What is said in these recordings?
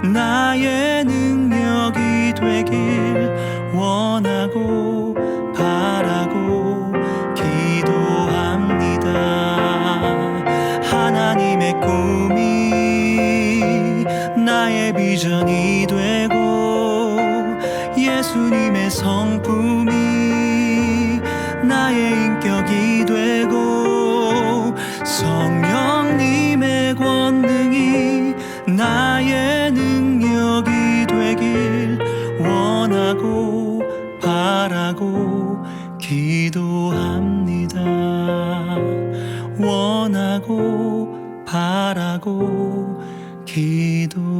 나의 능력이 되길 원하고 바라고 기도합니다. 하나님의 꿈이 나의 비전이 되고 예수님의 성품이 나의 인격이 되고 성령님의 권능이 나의 능력이 되길 원하고 바라고 기도합니다. 원하고 바라고 기도합니다.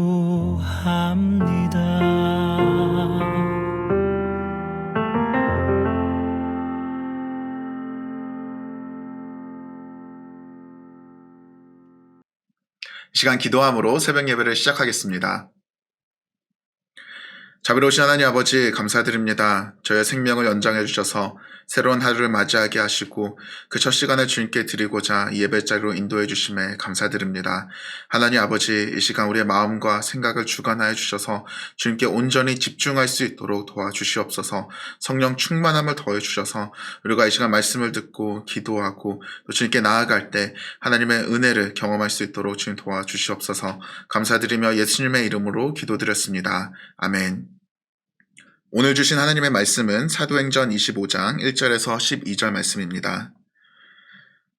이 시간 기도함으로 새벽 예배를 시작하겠습니다. 자비로우신 하나님 아버지 감사드립니다. 저의 생명을 연장해 주셔서 새로운 하루를 맞이하게 하시고 그 첫 시간을 주님께 드리고자 이 예배 자리로 인도해 주심에 감사드립니다. 하나님 아버지, 이 시간 우리의 마음과 생각을 주관하여 주셔서 주님께 온전히 집중할 수 있도록 도와주시옵소서. 성령 충만함을 더해 주셔서 우리가 이 시간 말씀을 듣고 기도하고 또 주님께 나아갈 때 하나님의 은혜를 경험할 수 있도록 주님 도와주시옵소서. 감사드리며 예수님의 이름으로 기도드렸습니다. 아멘. 오늘 주신 하나님의 말씀은 사도행전 25장 1절에서 12절 말씀입니다.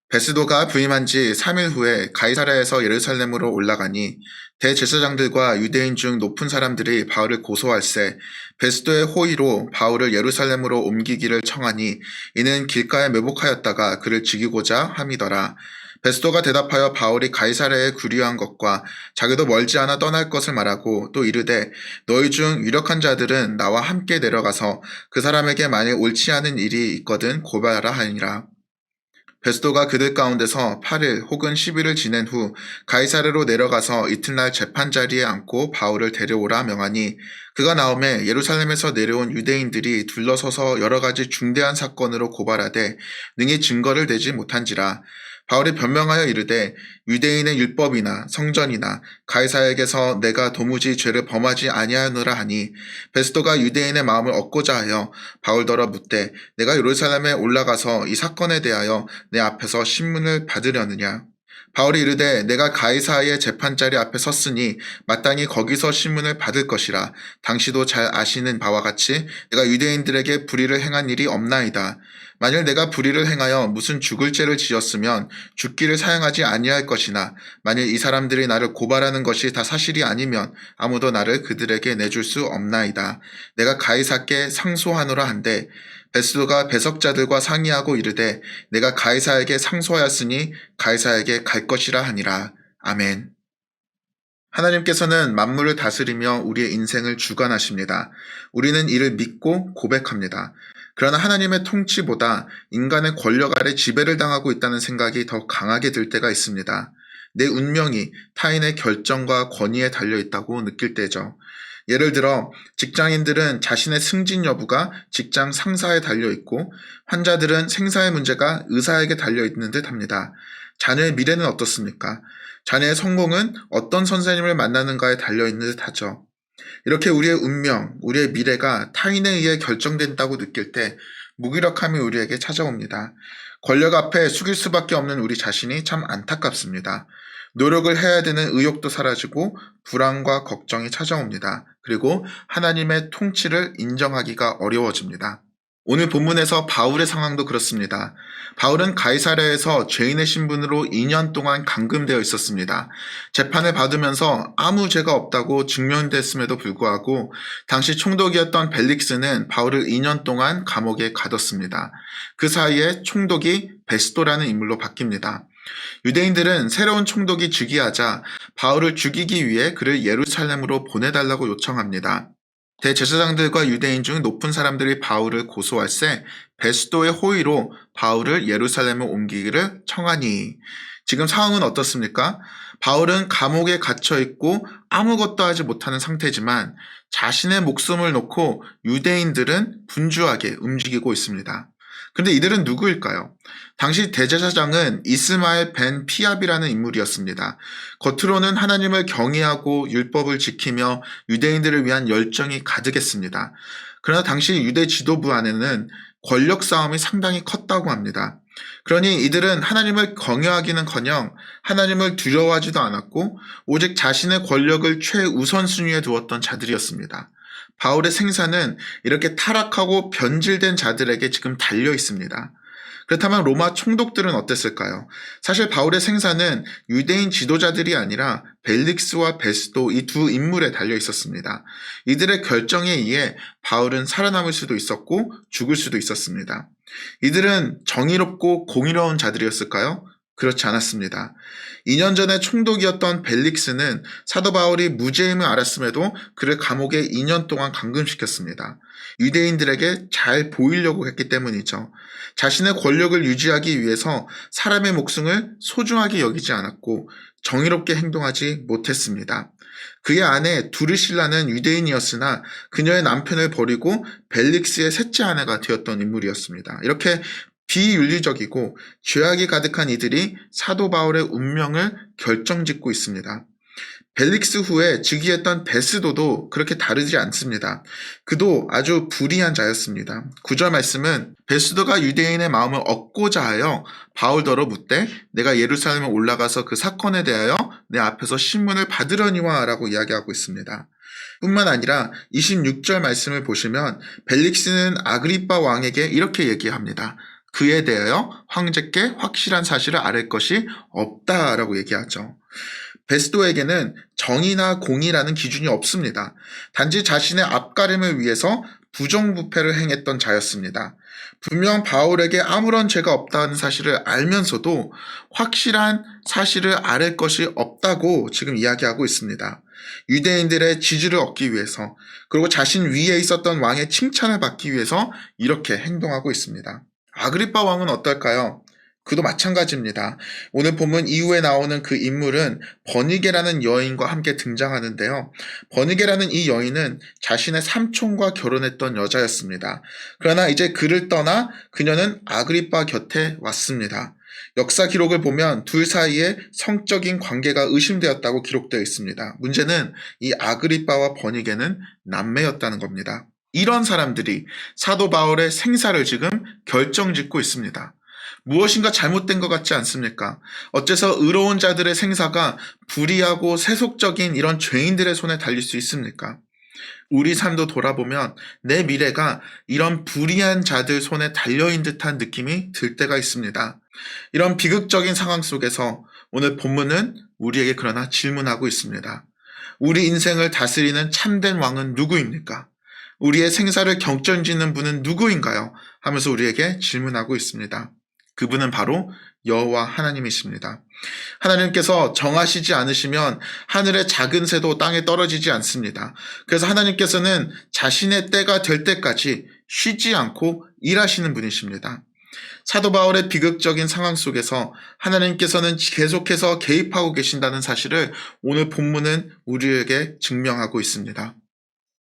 베스도가 부임한 지 3일 후에 가이사랴에서 예루살렘으로 올라가니 대제사장들과 유대인 중 높은 사람들이 바울을 고소할세 베스도의 호의로 바울을 예루살렘으로 옮기기를 청하니 이는 길가에 매복하였다가 그를 죽이고자 함이더라. 베스도가 대답하여 바울이 가이사랴에 구류한 것과 자기도 멀지 않아 떠날 것을 말하고 또 이르되 너희 중 유력한 자들은 나와 함께 내려가서 그 사람에게 만일 옳지 않은 일이 있거든 고발하라 하니라. 베스도가 그들 가운데서 8일 혹은 10일을 지낸 후 가이사랴로 내려가서 이튿날 재판 자리에 앉고 바울을 데려오라 명하니 그가 나오매 예루살렘에서 내려온 유대인들이 둘러서서 여러 가지 중대한 사건으로 고발하되 능히 증거를 대지 못한지라. 바울이 변명하여 이르되 유대인의 율법이나 성전이나 가이사에게서 내가 도무지 죄를 범하지 아니하노라 하니 베스도가 유대인의 마음을 얻고자 하여 바울더러 묻되 내가 예루살렘에 올라가서 이 사건에 대하여 내 앞에서 신문을 받으려느냐. 바울이 이르되 내가 가이사의 재판자리 앞에 섰으니 마땅히 거기서 신문을 받을 것이라. 당시도 잘 아시는 바와 같이 내가 유대인들에게 불의를 행한 일이 없나이다. 만일 내가 불의를 행하여 무슨 죽을 죄를 지었으면 죽기를 사용하지 아니할 것이나 만일 이 사람들이 나를 고발하는 것이 다 사실이 아니면 아무도 나를 그들에게 내줄 수 없나이다. 내가 가이사께 상소하노라 한데 베스도가 배석자들과 상의하고 이르되 내가 가이사에게 상소하였으니 가이사에게 갈 것이라 하니라. 아멘. 하나님께서는 만물을 다스리며 우리의 인생을 주관하십니다. 우리는 이를 믿고 고백합니다. 그러나 하나님의 통치보다 인간의 권력 아래 지배를 당하고 있다는 생각이 더 강하게 들 때가 있습니다. 내 운명이 타인의 결정과 권위에 달려있다고 느낄 때죠. 예를 들어 직장인들은 자신의 승진 여부가 직장 상사에 달려있고 환자들은 생사의 문제가 의사에게 달려있는 듯 합니다. 자녀의 미래는 어떻습니까? 자녀의 성공은 어떤 선생님을 만나는가에 달려있는 듯 하죠. 이렇게 우리의 운명, 우리의 미래가 타인에 의해 결정된다고 느낄 때 무기력함이 우리에게 찾아옵니다. 권력 앞에 숙일 수밖에 없는 우리 자신이 참 안타깝습니다. 노력을 해야 되는 의욕도 사라지고 불안과 걱정이 찾아옵니다. 그리고 하나님의 통치를 인정하기가 어려워집니다. 오늘 본문에서 바울의 상황도 그렇습니다. 바울은 가이사랴에서 죄인의 신분으로 2년 동안 감금되어 있었습니다. 재판을 받으면서 아무 죄가 없다고 증명됐음에도 불구하고 당시 총독이었던 벨릭스는 바울을 2년 동안 감옥에 가뒀습니다. 그 사이에 총독이 베스도라는 인물로 바뀝니다. 유대인들은 새로운 총독이 즉위하자 바울을 죽이기 위해 그를 예루살렘으로 보내달라고 요청합니다. 대제사장들과 유대인 중 높은 사람들이 바울을 고소할세 베스도의 호의로 바울을 예루살렘에 옮기기를 청하니. 지금 상황은 어떻습니까? 바울은 감옥에 갇혀있고 아무것도 하지 못하는 상태지만 자신의 목숨을 놓고 유대인들은 분주하게 움직이고 있습니다. 그런데 이들은 누구일까요? 당시 대제사장은 이스마엘 벤 피압이라는 인물이었습니다. 겉으로는 하나님을 경외하고 율법을 지키며 유대인들을 위한 열정이 가득했습니다. 그러나 당시 유대 지도부 안에는 권력 싸움이 상당히 컸다고 합니다. 그러니 이들은 하나님을 경외하기는커녕 하나님을 두려워하지도 않았고 오직 자신의 권력을 최우선순위에 두었던 자들이었습니다. 바울의 생사는 이렇게 타락하고 변질된 자들에게 지금 달려 있습니다. 그렇다면 로마 총독들은 어땠을까요? 사실 바울의 생사는 유대인 지도자들이 아니라 벨릭스와 베스도 이 두 인물에 달려 있었습니다. 이들의 결정에 의해 바울은 살아남을 수도 있었고 죽을 수도 있었습니다. 이들은 정의롭고 공의로운 자들이었을까요? 그렇지 않았습니다. 2년 전에 총독이었던 벨릭스는 사도 바울이 무죄임을 알았음에도 그를 감옥에 2년 동안 감금시켰습니다. 유대인들에게 잘 보이려고 했기 때문이죠. 자신의 권력을 유지하기 위해서 사람의 목숨을 소중하게 여기지 않았고 정의롭게 행동하지 못했습니다. 그의 아내 두르실라는 유대인이었으나 그녀의 남편을 버리고 벨릭스의 셋째 아내가 되었던 인물이었습니다. 이렇게 비윤리적이고 죄악이 가득한 이들이 사도 바울의 운명을 결정짓고 있습니다. 벨릭스 후에 즉위했던 베스도도 그렇게 다르지 않습니다. 그도 아주 불의한 자였습니다. 9절 말씀은 베스도가 유대인의 마음을 얻고자 하여 바울더러 묻되 내가 예루살렘에 올라가서 그 사건에 대하여 내 앞에서 신문을 받으려니와 라고 이야기하고 있습니다. 뿐만 아니라 26절 말씀을 보시면 벨릭스는 아그리빠 왕에게 이렇게 얘기합니다. 그에 대하여 황제께 확실한 사실을 아랠 것이 없다라고 얘기하죠. 베스도에게는 정의나 공의라는 기준이 없습니다. 단지 자신의 앞가림을 위해서 부정부패를 행했던 자였습니다. 분명 바울에게 아무런 죄가 없다는 사실을 알면서도 확실한 사실을 아랠 것이 없다고 지금 이야기하고 있습니다. 유대인들의 지지를 얻기 위해서 그리고 자신 위에 있었던 왕의 칭찬을 받기 위해서 이렇게 행동하고 있습니다. 아그리빠 왕은 어떨까요? 그도 마찬가지입니다. 오늘 본문 이후에 나오는 그 인물은 버니게라는 여인과 함께 등장하는데요. 버니게라는 이 여인은 자신의 삼촌과 결혼했던 여자였습니다. 그러나 이제 그를 떠나 그녀는 아그리빠 곁에 왔습니다. 역사 기록을 보면 둘 사이에 성적인 관계가 의심되었다고 기록되어 있습니다. 문제는 이 아그리빠와 버니게는 남매였다는 겁니다. 이런 사람들이 사도 바울의 생사를 지금 결정짓고 있습니다. 무엇인가 잘못된 것 같지 않습니까? 어째서 의로운 자들의 생사가 불의하고 세속적인 이런 죄인들의 손에 달릴 수 있습니까? 우리 삶도 돌아보면 내 미래가 이런 불의한 자들 손에 달려있는 듯한 느낌이 들 때가 있습니다. 이런 비극적인 상황 속에서 오늘 본문은 우리에게 그러나 질문하고 있습니다. 우리 인생을 다스리는 참된 왕은 누구입니까? 우리의 생사를 결정짓는 분은 누구인가요? 하면서 우리에게 질문하고 있습니다. 그분은 바로 여호와 하나님이십니다. 하나님께서 정하시지 않으시면 하늘의 작은 새도 땅에 떨어지지 않습니다. 그래서 하나님께서는 자신의 때가 될 때까지 쉬지 않고 일하시는 분이십니다. 사도 바울의 비극적인 상황 속에서 하나님께서는 계속해서 개입하고 계신다는 사실을 오늘 본문은 우리에게 증명하고 있습니다.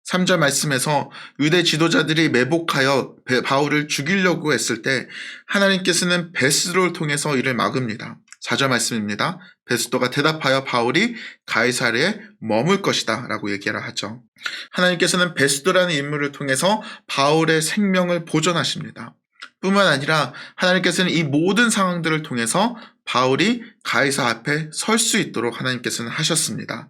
3절 말씀에서 유대 지도자들이 매복하여 바울을 죽이려고 했을 때 하나님께서는 베스도를 통해서 이를 막읍니다. 4절 말씀입니다. 베스도가 대답하여 바울이 가이사랴에 머물 것이다 라고 얘기를 하죠. 하나님께서는 베스도라는 인물을 통해서 바울의 생명을 보존하십니다. 뿐만 아니라 하나님께서는 이 모든 상황들을 통해서 바울이 가이사 앞에 설 수 있도록 하나님께서는 하셨습니다.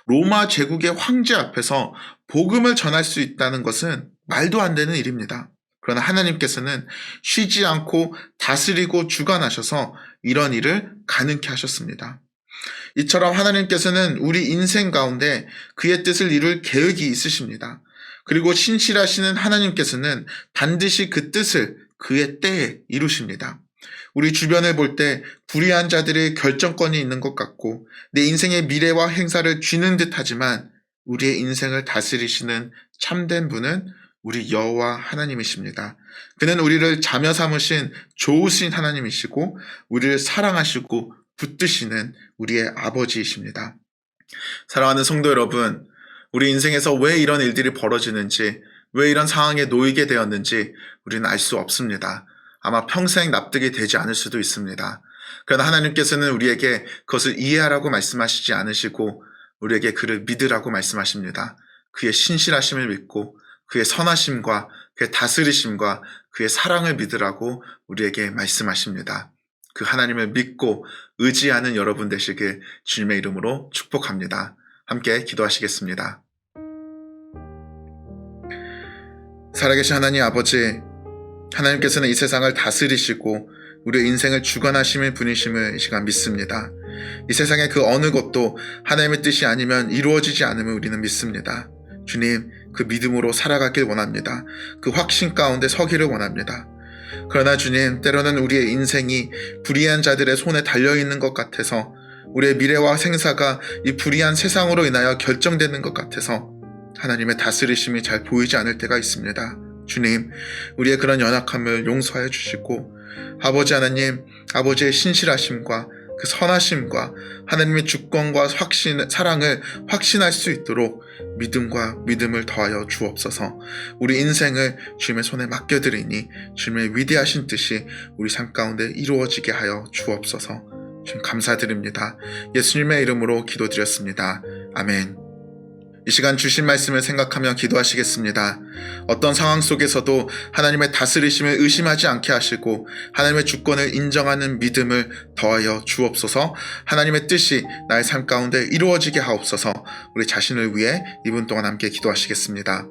로마 제국의 황제 앞에서 복음을 전할 수 있다는 것은 말도 안 되는 일입니다. 그러나 하나님께서는 쉬지 않고 다스리고 주관하셔서 이런 일을 가능케 하셨습니다. 이처럼 하나님께서는 우리 인생 가운데 그의 뜻을 이룰 계획이 있으십니다. 그리고 신실하시는 하나님께서는 반드시 그 뜻을 그의 때에 이루십니다. 우리 주변을 볼 때 불의한 자들의 결정권이 있는 것 같고 내 인생의 미래와 행사를 쥐는 듯하지만 우리의 인생을 다스리시는 참된 분은 우리 여호와 하나님이십니다. 그는 우리를 자녀 삼으신 좋으신 하나님이시고 우리를 사랑하시고 붙드시는 우리의 아버지이십니다. 사랑하는 성도 여러분, 우리 인생에서 왜 이런 일들이 벌어지는지, 왜 이런 상황에 놓이게 되었는지 우리는 알 수 없습니다. 아마 평생 납득이 되지 않을 수도 있습니다. 그러나 하나님께서는 우리에게 그것을 이해하라고 말씀하시지 않으시고 우리에게 그를 믿으라고 말씀하십니다. 그의 신실하심을 믿고 그의 선하심과 그의 다스리심과 그의 사랑을 믿으라고 우리에게 말씀하십니다. 그 하나님을 믿고 의지하는 여러분 되시길 주님의 이름으로 축복합니다. 함께 기도하시겠습니다. 살아계신 하나님 아버지, 하나님께서는 이 세상을 다스리시고 우리의 인생을 주관하시는 분이심을 이 시간 믿습니다. 이 세상의 그 어느 것도 하나님의 뜻이 아니면 이루어지지 않음을 우리는 믿습니다. 주님, 그 믿음으로 살아가길 원합니다. 그 확신 가운데 서기를 원합니다. 그러나 주님, 때로는 우리의 인생이 불의한 자들의 손에 달려있는 것 같아서 우리의 미래와 생사가 이 불의한 세상으로 인하여 결정되는 것 같아서 하나님의 다스리심이 잘 보이지 않을 때가 있습니다. 주님, 우리의 그런 연약함을 용서하여 주시고 아버지 하나님, 아버지의 신실하심과 그 선하심과 하나님의 주권과 사랑을 확신할 수 있도록 믿음과 믿음을 더하여 주옵소서. 우리 인생을 주님의 손에 맡겨드리니 주님의 위대하신 뜻이 우리 삶 가운데 이루어지게 하여 주옵소서. 주님 감사드립니다. 예수님의 이름으로 기도드렸습니다. 아멘. 이 시간 주신 말씀을 생각하며 기도하시겠습니다. 어떤 상황 속에서도 하나님의 다스리심을 의심하지 않게 하시고 하나님의 주권을 인정하는 믿음을 더하여 주옵소서. 하나님의 뜻이 나의 삶 가운데 이루어지게 하옵소서. 우리 자신을 위해 2분 동안 함께 기도하시겠습니다.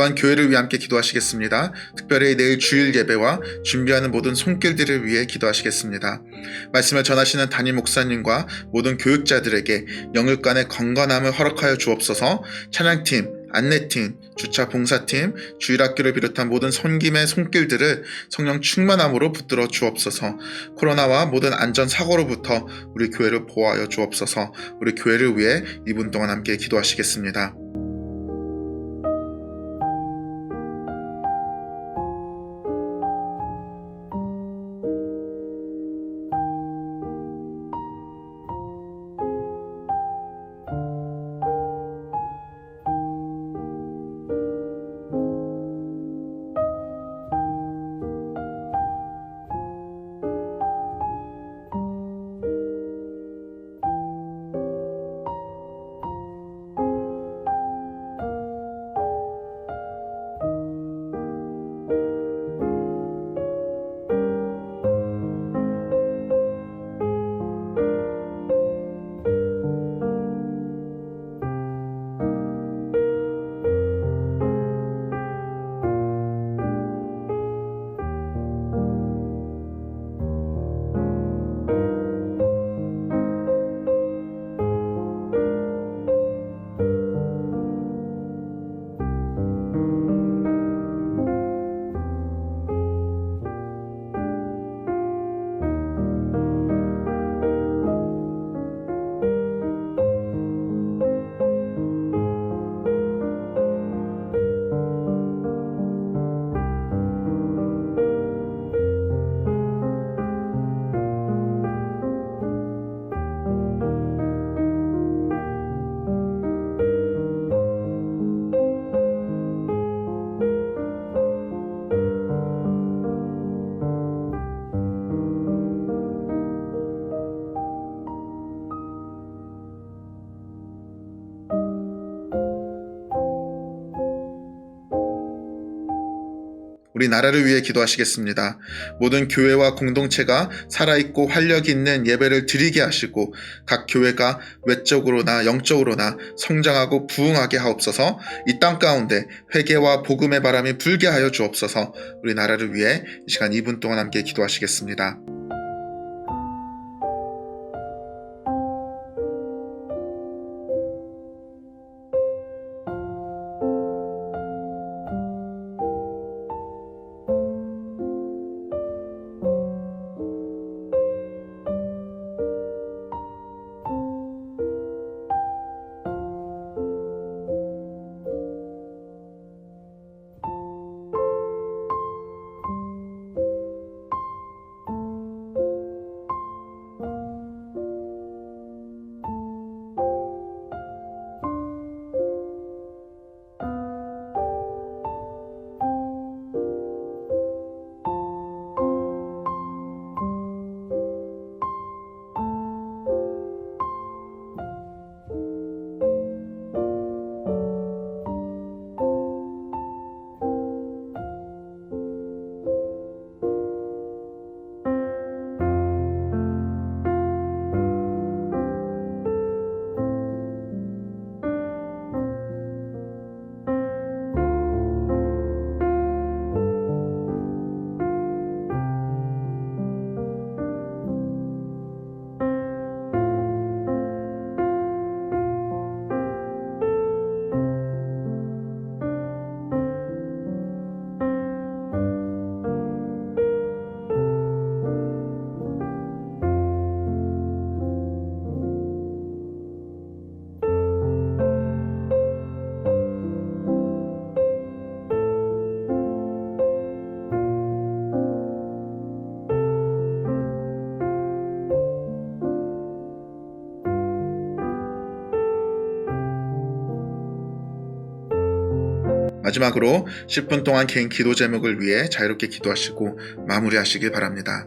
또한 교회를 위해 함께 기도하시겠습니다. 특별히 내일 주일 예배와 준비하는 모든 손길들을 위해 기도하시겠습니다. 말씀을 전하시는 담임 목사님과 모든 교육자들에게 영육간의 건강함을 허락하여 주옵소서. 찬양팀, 안내팀, 주차 봉사팀, 주일학교를 비롯한 모든 손김의 손길들을 성령 충만함으로 붙들어 주옵소서. 코로나와 모든 안전사고로부터 우리 교회를 보호하여 주옵소서. 우리 교회를 위해 2분 동안 함께 기도하시겠습니다. 우리 나라를 위해 기도하시겠습니다. 모든 교회와 공동체가 살아있고 활력이 있는 예배를 드리게 하시고 각 교회가 외적으로나 영적으로나 성장하고 부흥하게 하옵소서. 이 땅 가운데 회개와 복음의 바람이 불게 하여 주옵소서. 우리 나라를 위해 이 시간 2분 동안 함께 기도하시겠습니다. 마지막으로 10분 동안 개인 기도 제목을 위해 자유롭게 기도하시고 마무리하시길 바랍니다.